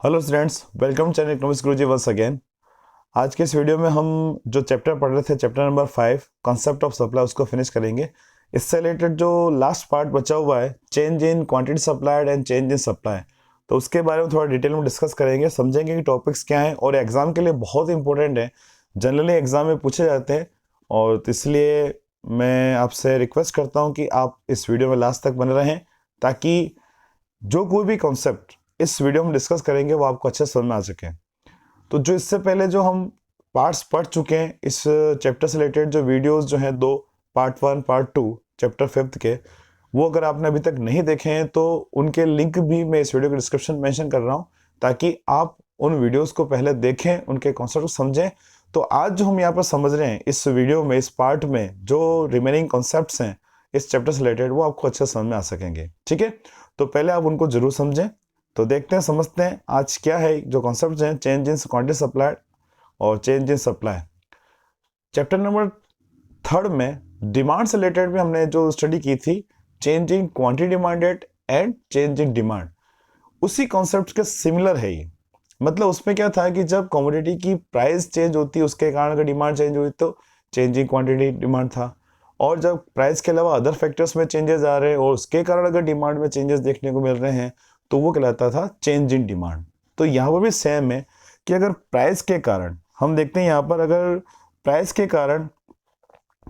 Hello students, welcome channel economics Guruji once again. आज के इस वीडियो में हम जो चैप्टर पढ़ रहे थे, chapter number 5 concept of supply, उसको फिनिश करेंगे। इससे रिलेटेड जो लास्ट पार्ट बचा हुआ है, change in quantity supplied and change in supply, तो उसके बारे में थोड़ा डिटेल में डिस्कस करेंगे, समझेंगे कि टॉपिक्स क्या हैं और एग्जाम के लिए बहुत इंपॉर्टेंट है। जनरली एग्जाम में पूछे जाते हैं और तो इसलिए मैं आपसे रिक्वेस्ट करता हूँ कि आप इस वीडियो में लास्ट तक बने रहें, ताकि जो कोई भी कॉन्सेप्ट इस वीडियो में डिस्कस करेंगे वो आपको अच्छे समझ में आ सके। तो जो इससे पहले जो हम पार्ट्स पढ़ चुके हैं इस चैप्टर से रिलेटेड, जो वीडियोस जो हैं दो, पार्ट 1 पार्ट 2 चैप्टर 5 के, वो अगर आपने अभी तक नहीं देखे हैं तो उनके लिंक भी मैं इस वीडियो के डिस्क्रिप्शन में मेंशन कर रहा हूँ, ताकि आप उन वीडियोस को पहले देखें, उनके कॉन्सेप्ट को समझें। तो आज जो हम यहाँ पर समझ रहे हैं इस वीडियो में, इस पार्ट में जो रिमेनिंग कॉन्सेप्ट्स हैं इस चैप्टर से रिलेटेड, वो आपको अच्छे समझ में आ सकेंगे। ठीक है, तो पहले आप उनको जरूर समझें। तो देखते हैं, समझते हैं आज क्या है जो कॉन्सेप्ट हैं चेंज इन क्वांटिटी सप्लाई और change in supply. Chapter number 3 में डिमांड से रिलेटेड भी हमने जो स्टडी की थी, change in quantity demanded and change in demand, उसी कॉन्सेप्ट के सिमिलर है ये। मतलब उसमें क्या था कि जब कमोडिटी की प्राइस चेंज होती है, उसके कारण अगर डिमांड चेंज हुई तो चेंज इन क्वांटिटी डिमांड था, और जब प्राइस के अलावा अदर फैक्टर्स में चेंजेस आ रहे हैं और उसके कारण अगर डिमांड में चेंजेस देखने को मिल रहे हैं तो वो कहलाता था चेंज इन डिमांड। तो यहाँ पर भी सेम है कि अगर प्राइस के कारण, हम देखते हैं यहाँ पर अगर प्राइस के कारण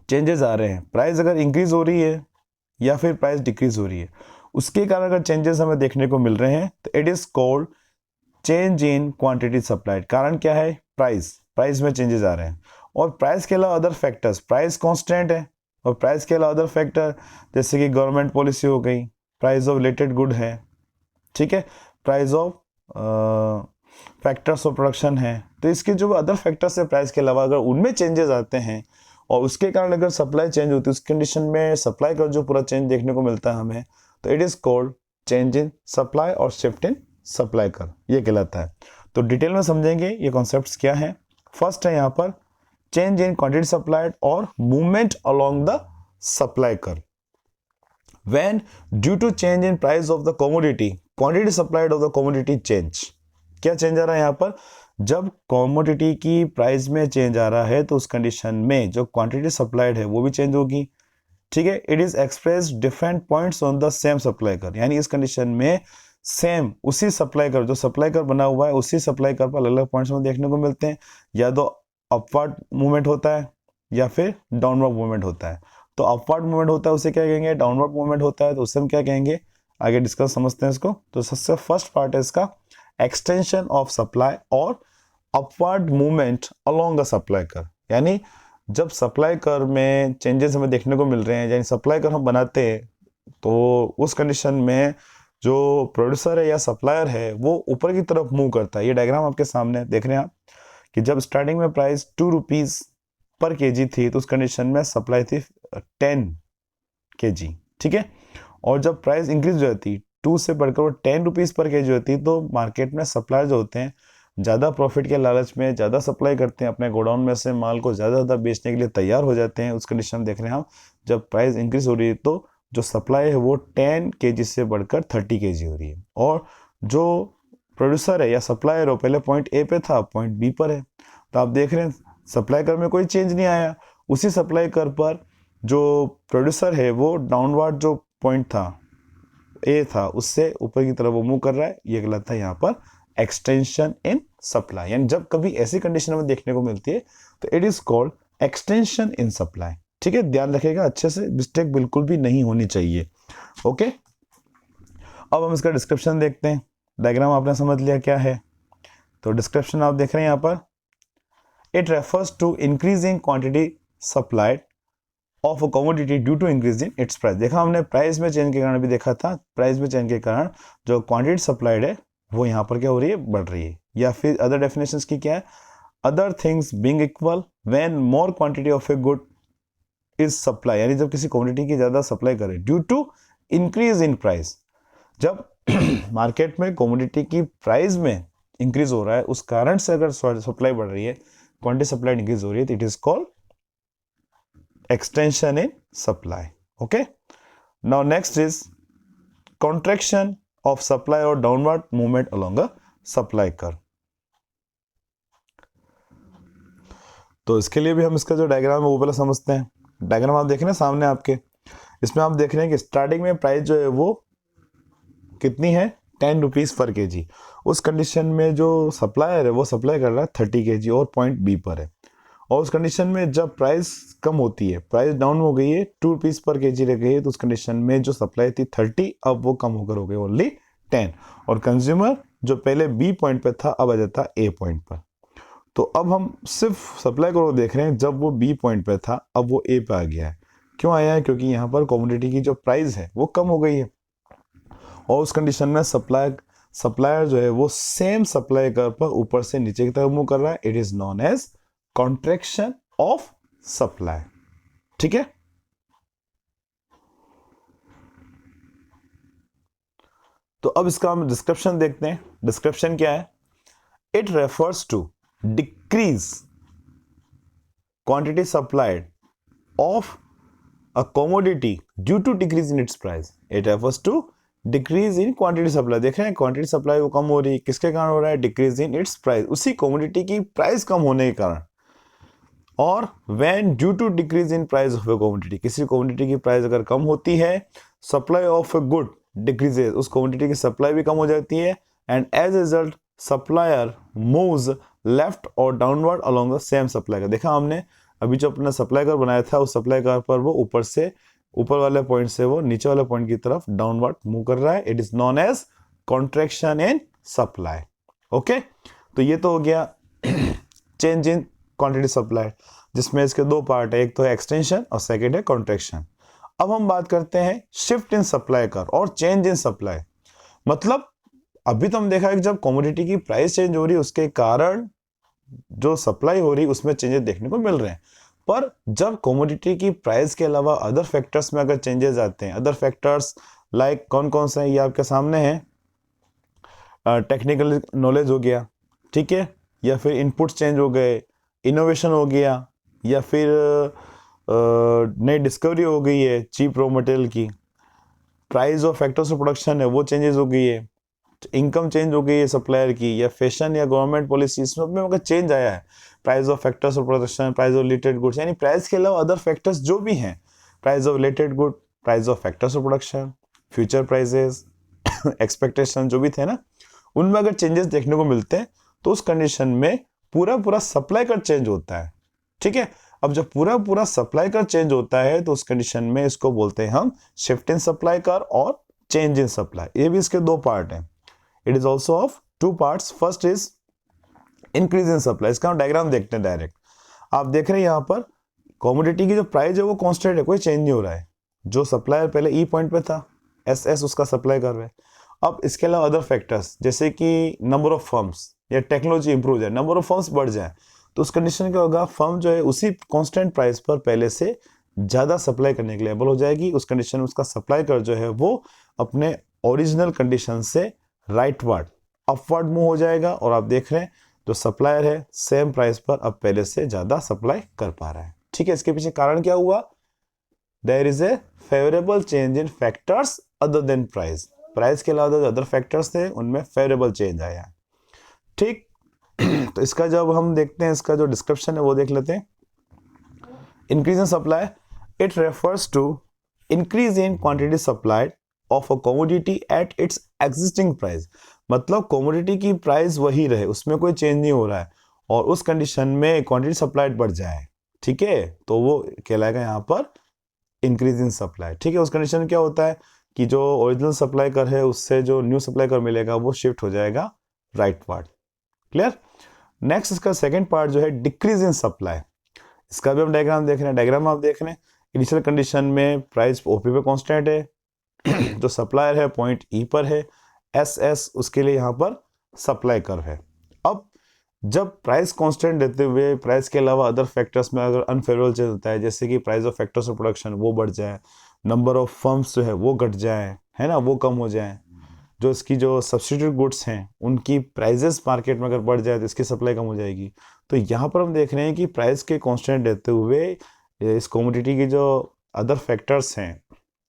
चेंजेस आ रहे हैं, प्राइस अगर इंक्रीज हो रही है या फिर प्राइस डिक्रीज हो रही है, उसके कारण अगर चेंजेस हमें देखने को मिल रहे हैं तो it is called change in quantity supplied. कारण क्या है? प्राइस में चेंजेस आ रहे हैं, और प्राइस के अलावा अदर फैक्टर्स, प्राइस कांस्टेंट है और प्राइस के अलावा अदर फैक्टर जैसे कि गवर्नमेंट पॉलिसी हो गई, प्राइस ऑफ रिलेटेड गुड है, ठीक है, price of factors of production है। तो इसके जो अदर फैक्टर्स है प्राइस के अलावा, अगर उनमें चेंजेस आते हैं और उसके कारण अगर सप्लाई चेंज होती है, उस कंडीशन में सप्लाई का जो पूरा चेंज देखने को मिलता है हमें, तो it is called change in supply और शिफ्ट इन सप्लाई कर, ये कहलाता है। तो डिटेल में समझेंगे ये कॉन्सेप्ट्स क्या हैं। फर्स्ट है यहाँ पर चेंज इन क्वांटिटी सप्लाइड और मूवमेंट अलोंग द सप्लाई कर। When due to change in price of the commodity, quantity supplied of the commodity change। क्या चेंज आ रहा है यहाँ पर? जब कॉमोडिटी की प्राइस में चेंज आ रहा है तो उस कंडीशन में जो क्वांटिटी सप्लाइड है वो भी चेंज होगी। ठीक है, it is express different points on the same supply कर, यानी इस कंडीशन में सेम उसी सप्लाई कर, जो सप्लाई कर बना हुआ है उसी सप्लाई कर पर अलग अलग पॉइंट्स में देखने को मिलते हैं, या तो अपवर्ड मूवमेंट होता है या फिर डाउनवर्ड मूवमेंट होता है। तो अपवर्ड मूवमेंट होता है उसे क्या कहेंगे? डाउनवर्ड मूवमेंट होता है तो उसे हम क्या कहेंगे? आगे डिस्कस समझते हैं इसको। तो सबसे फर्स्ट पार्ट है इसका एक्सटेंशन ऑफ सप्लाई और upward movement along the supply कर। यानी जब सप्लाई कर में चेंजेस हमें देखने को मिल रहे हैं, यानी सप्लाई कर हम बनाते हैं, तो उस कंडीशन में जो प्रोड्यूसर है या सप्लायर है वो ऊपर की तरफ मूव करता है। ये डायग्राम आपके सामने देख रहे हैं आप कि जब स्टार्टिंग में प्राइस 2 रुपीज पर केजी थी तो उस कंडीशन में सप्लाई थी 10 केजी, ठीक है, और जब प्राइस इंक्रीज हो जाती 2 से बढ़कर वो 10 रुपीज पर केजी होती तो मार्केट में सप्लायर जो होते हैं ज़्यादा प्रॉफिट के लालच में ज़्यादा सप्लाई करते हैं, अपने गोडाउन में से माल को ज़्यादा बेचने के लिए तैयार हो जाते हैं। उस कंडीशन देख रहे हैं हम, जब प्राइस इंक्रीज हो रही है तो जो सप्लाई है वो 10 केजी से बढ़कर 30 केजी हो रही है, और जो प्रोड्यूसर है या सप्लायर हो पहले पॉइंट ए पे था, पॉइंट बी पर है। तो आप देख रहे हैं सप्लाई कर में कोई चेंज नहीं आया, उसी सप्लाई कर पर जो प्रोड्यूसर है वो डाउनवर्ड जो पॉइंट था ए था उससे ऊपर की तरफ वो मूव कर रहा है, ये कहलाता है यहाँ पर एक्सटेंशन इन सप्लाई। यानी जब कभी ऐसी कंडीशन हमें देखने को मिलती है तो it is called extension in supply. ठीक है, ध्यान रखिएगा अच्छे से, मिस्टेक बिल्कुल भी नहीं होनी चाहिए। ओके, अब हम इसका डिस्क्रिप्शन देखते हैं। डायग्राम आपने समझ लिया क्या है, तो डिस्क्रिप्शन आप देख रहे हैं यहाँ पर, it refers to increasing quantity supplied of a commodity due to increase in its price. देखा हमने प्राइस में चेंज के कारण भी देखा था, प्राइस में चेंज के कारण जो क्वांटिटी सप्लाइड है वो यहाँ पर क्या हो रही है? बढ़ रही है। या फिर अदर डेफिनेशंस की क्या है? Other things being equal when more quantity of a good is supply, यानी जब किसी क्वांटिटी की ज्यादा सप्लाई करे due to increase in price, जब मार्केट में कमोडिटी की प्राइस में इंक्रीज हो रहा है उस कारण से अगर सप्लाई बढ़ रही है, क्वांटिटी सप्लाई इंक्रीज हो रही है, तो it is called extension in supply. Okay, now next is contraction of supply or downward movement along a supply कर। तो इसके लिए भी हम इसका जो डायग्राम है वो पहले समझते हैं। डायग्राम आप देख रहे हैं सामने आपके, इसमें आप देख रहे हैं कि स्टार्टिंग में प्राइस जो है वो कितनी है, 10 रुपीज़ पर केजी। उस कंडीशन में जो सप्लायर है वो सप्लाई कर रहा है 30 केजी और पॉइंट बी पर है। और उस कंडीशन में जब प्राइस कम होती है, प्राइस डाउन हो गई है, 2 रुपीज़ पर केजी रह गई है, तो उस कंडीशन में जो सप्लाई थी 30, अब वो कम होकर हो गई ओनली 10। और कंज्यूमर जो पहले बी पॉइंट पे था अब आ जाता ए पॉइंट पर। तो अब हम सिर्फ सप्लाई को देख रहे हैं, जब वो बी पॉइंट पे था अब वो ए पे आ गया है। क्यों आया है? क्योंकि यहाँ पर कमोडिटी की जो प्राइस है वो कम हो गई है। और उस कंडीशन में सप्लायर जो है वो सेम सप्लाई कर पर ऊपर से नीचे की तरफ मूव कर रहा है। It is known as contraction of supply. ठीक है, तो अब इसका हम डिस्क्रिप्शन देखते हैं। डिस्क्रिप्शन क्या है? It refers to decrease quantity supplied of a commodity due to decrease in its price. It refers to decrease in quantity supply. देख रहे हैं क्वांटिटी सप्लाई वो कम हो रही है, किसके कारण हो रहा है? डिक्रीज इन इट्स प्राइस, उसी कमोडिटी की प्राइस कम होने के कारण। और when due to decrease in price of a commodity, किसी कमोडिटी की प्राइस अगर कम होती है, supply of a good decreases, उस कमोडिटी की सप्लाई भी कम हो जाती है। And as result supplier moves left और downward along the same supply का। देखा हमने अभी जो अपना सप्लाई कर बनाया था, उस सप्लाई कार पर वो ऊपर वाले पॉइंट से वो नीचे वाले पॉइंट की तरफ डाउनवर्ड मूव कर रहा है। It is known as contraction in supply. Okay, तो ये तो हो गया चेंज इन क्वांटिटी सप्लाई, जिसमें इसके दो पार्ट है, एक तो है एक्सटेंशन और सेकेंड है कॉन्ट्रैक्शन। अब हम बात करते हैं शिफ्ट इन सप्लाई कर और चेंज इन सप्लाई। मतलब अभी तो हम देखा है कि जब कमोडिटी की प्राइस चेंज हो रही है उसके कारण जो सप्लाई हो रही है उसमें चेंजेस देखने को मिल रहे हैं। पर जब कमोडिटी की प्राइस के अलावा अदर फैक्टर्स में अगर चेंजेस आते हैं, अदर फैक्टर्स लाइक कौन कौन से हैं ये आपके सामने हैं। टेक्निकल नॉलेज हो गया, ठीक है, या फिर इनपुट्स चेंज हो गए, इनोवेशन हो गया, या फिर नई डिस्कवरी हो गई है चीप रॉ मटेरियल की, प्राइस और फैक्टर्स ऑफ प्रोडक्शन है वो चेंजेस हो गई है, इनकम चेंज हो गई है सप्लायर की, या फैशन या गवर्नमेंट पॉलिसी इसमें अगर चेंज आया है, price of factors of production, price of related goods, यानी प्राइस के अलावा अदर फैक्टर्स जो भी हैं, price of related good, price of factors of production, future prices, expectation जो भी थे ना, उनमें अगर चेंजेस देखने को मिलते हैं तो उस कंडीशन में पूरा सप्लाई का चेंज होता है। ठीक है, अब जब पूरा सप्लाई का चेंज होता है तो उस कंडीशन में इसको बोलते हैं हम शिफ्ट इन सप्लाई कर और चेंज इन सप्लाई। ये भी इसके दो पार्ट हैं। It is also of two parts. First is increase in supply. इसका हम डायग्राम देखते हैं डायरेक्ट। आप देख रहे हैं यहाँ पर कमोडिटी की जो प्राइस है वो कांस्टेंट है, कोई चेंज नहीं हो रहा है। जो सप्लायर पहले ई पॉइंट पे था, एस उसका सप्लाई कर रहे हैं। अब इसके अलावा अदर फैक्टर्स जैसे कि नंबर ऑफ फर्म्स या टेक्नोलॉजी इंप्रूव जाए, नंबर ऑफ फर्म्स बढ़ जाए, तो उस कंडीशन क्या होगा, फर्म जो है उसी कांस्टेंट प्राइस पर पहले से ज़्यादा सप्लाई करने के लिए एबल हो जाएगी। उस कंडीशन में उसका सप्लाई कर जो है वो अपने ओरिजिनल कंडीशन से राइटवर्ड अपवर्ड मूव हो जाएगा। और आप देख रहे हैं जो सप्लायर है सेम प्राइस पर अब पहले से ज़्यादा सप्लाई कर पा रहा है। ठीक है, इसके पीछे कारण क्या हुआ? There is a favourable change in factors other than price. Price के अलावा जो अदर फैक्टर्स थे उनमें फेवरेबल चेंज आया। ठीक, तो इसका जब हम देखते हैं, इसका जो डिस्क्रिप्शन है वो देख लेते हैं। Increase in supply, it refers to increase in quantity supplied of a commodity at its existing price. मतलब कमोडिटी की प्राइस वही रहे, उसमें कोई चेंज नहीं हो रहा है, और उस कंडीशन में क्वांटिटी सप्लाइड बढ़ जाए, ठीक है, तो वो कहलाएगा यहाँ पर इंक्रीज इन सप्लाई। ठीक है, उस कंडीशन में क्या होता है कि जो ओरिजिनल सप्लाई कर है उससे जो न्यू सप्लाई कर मिलेगा वो शिफ्ट हो जाएगा राइटवर्ड। क्लियर? नेक्स्ट इसका सेकंड पार्ट जो है डिक्रीज इन सप्लाई। इसका भी हम डायग्राम देख रहे हैं। डायग्राम आप देख रहे हैं, इनिशियल कंडीशन में प्राइस ओपी पे कांस्टेंट है, जो सप्लायर है पॉइंट ई पर है, एस उसके लिए यहाँ पर सप्लाई कर्व है। अब जब प्राइस कांस्टेंट देते हुए प्राइस के अलावा अदर फैक्टर्स में अगर अनफेवरेबल चेंज होता है, जैसे कि price of factors of production वो बढ़ जाए, नंबर ऑफ फर्म्स जो है वो घट जाए, है ना, वो कम हो जाए, जो इसकी जो सब्स्टिट्यूट गुड्स हैं उनकी प्राइजेस मार्केट में अगर बढ़ जाए तो इसकी सप्लाई कम हो जाएगी। तो यहाँ पर हम देख रहे हैं कि प्राइस के कांस्टेंट देते हुए इस कमोडिटी की जो अदर फैक्टर्स हैं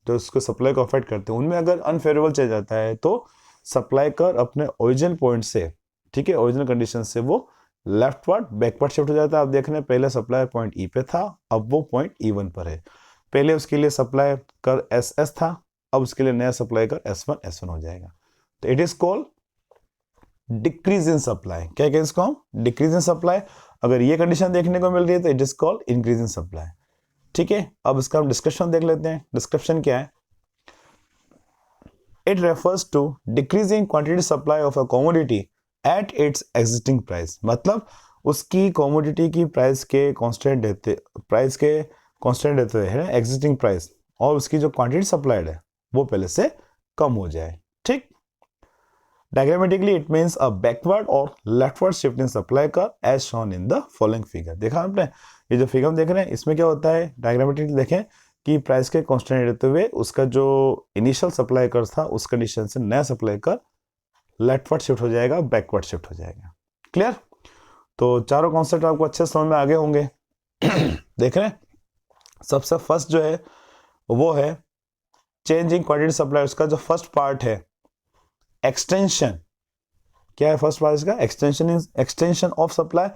जो इसको सप्लाई को अफेक्ट करते हैं, उनमें अगर अनफेवरेबल चेंज आता है तो सप्लाई कर अपने ओरिजिनल पॉइंट से ठीक है, ओरिजिनल कंडीशन से वो लेफ्टवर्ड बैकवर्ड शिफ्ट हो जाता है। आप देख रहे हैं पहले सप्लाई पॉइंट ई पे था, अब वो पॉइंट E1 पर है। पहले उसके लिए सप्लाई कर SS था, अब उसके लिए नया सप्लाई कर S1 हो जाएगा। तो it is called decrease in supply. क्या कहें इसको हम? Decrease in supply. अगर ये कंडीशन देखने को मिल रही है तो it is called increase in supply. ठीक है, अब इसका हम डिस्क्रिप्शन देख लेते हैं। डिस्क्रिप्शन क्या है? It refers to decreasing quantity supply of a commodity at its existing price. मतलब उसकी कमोडिटी की प्राइस के कांस्टेंट रहते हैं एग्जिस्टिंग प्राइस, और उसकी जो क्वांटिटी सप्लाइड है वो पहले से कम हो जाए। ठीक, diagrammatically it means a backward और leftward shift in supply curve as shown in the following figure. देखा आपने, ये जो फिगर हम देख रहे हैं इसमें क्या होता है, डायग्रामेटिकली देखें कि प्राइस के कांस्टेंट रहते हुए उसका जो इनिशियल सप्लाई कर्व था उस कंडीशन से नया सप्लाई कर्व लेफ्टवर्ड शिफ्ट हो जाएगा, बैकवर्ड शिफ्ट हो जाएगा। क्लियर? तो चारों कॉन्सेप्ट आपको अच्छे समझ में आ गए होंगे। देख रहे हैं, सबसे फर्स्ट जो है वो है चेंजिंग क्वांटिटी सप्लाई। उसका जो फर्स्ट पार्ट है एक्सटेंशन। क्या है फर्स्ट पार्ट इसका? Extension of supply.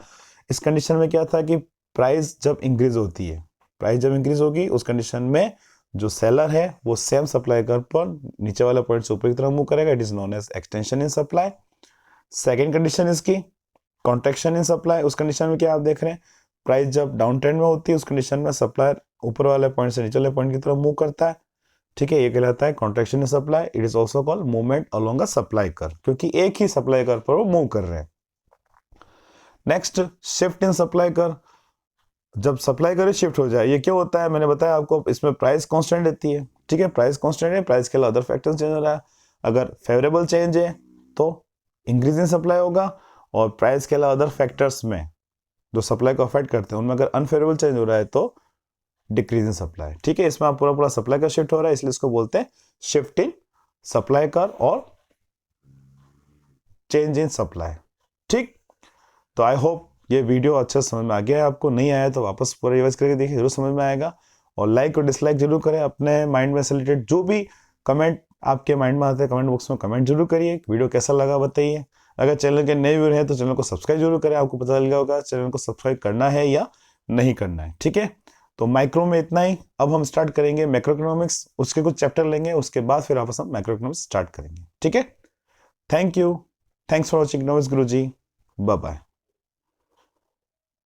इस कंडीशन में क्या था कि प्राइस जब इंक्रीज होती है, प्राइस जब इंक्रीज होगी उस कंडीशन में जो सेलर है वो सेम सप्लाई कर्व पर नीचे वाला पॉइंट से ऊपर की तरफ मूव करेगा। It is known as extension in supply. Second condition इसकी कॉन्ट्रैक्शन इन सप्लाई। उस कंडीशन में क्या आप देख रहे हैं, प्राइस जब डाउन ट्रेंड में होती है उस कंडीशन में सप्लायर ऊपर वाले पॉइंट से नीचे वाले पॉइंट की तरफ मूव करता है। ठीक है, ये कहलाता है contraction in supply. It is also called movement along a supply curve, क्योंकि एक ही सप्लाई कर्व पर वो मूव कर रहे हैं। Next, shift in supply curve. जब सप्लाई कर्व शिफ्ट हो जाए, ये क्या होता है मैंने बताया आपको, इसमें प्राइस कांस्टेंट रहती है। ठीक है, प्राइस कांस्टेंट है, प्राइस के अलावा अदर फैक्टर्स चेंज हो रहा है। अगर फेवरेबल चेंज है तो इंक्रीज इन सप्लाई होगा, और प्राइस के अलावा अदर फैक्टर्स में जो सप्लाई को अफेक्ट करते हैं उनमें अगर अनफेवरेबल चेंज हो रहा है तो डिक्रीज इन सप्लाई। ठीक है, इसमें आप पूरा सप्लाई का शिफ्ट हो रहा है, इसलिए इसको बोलते हैं शिफ्ट इन सप्लाई कर्व और चेंज इन सप्लाई। ठीक, तो आई होप ये वीडियो अच्छा समझ में आ गया है आपको। नहीं आया तो वापस पूरा रिवाइज करके देखिए, जरूर समझ में आएगा। और लाइक और डिसलाइक जरूर करें। अपने माइंड में से रिलेटेड जो भी कमेंट आपके माइंड में आते हैं कमेंट बॉक्स में कमेंट जरूर करिए। वीडियो कैसा लगा बताइए। अगर चैनल के नए व्यूअर हैं तो चैनल को सब्सक्राइब जरूर करें। आपको पता चल गया होगा चैनल को सब्सक्राइब करना है या नहीं करना है। ठीक है, तो माइक्रो में इतना ही। अब हम स्टार्ट करेंगे मैक्रो इकोनॉमिक्स, उसके कुछ चैप्टर लेंगे, उसके बाद फिर वापस हम मैक्रो इकोनॉमिक्स स्टार्ट करेंगे। ठीक है, thank you, thanks for watching economics Guruji, bye bye.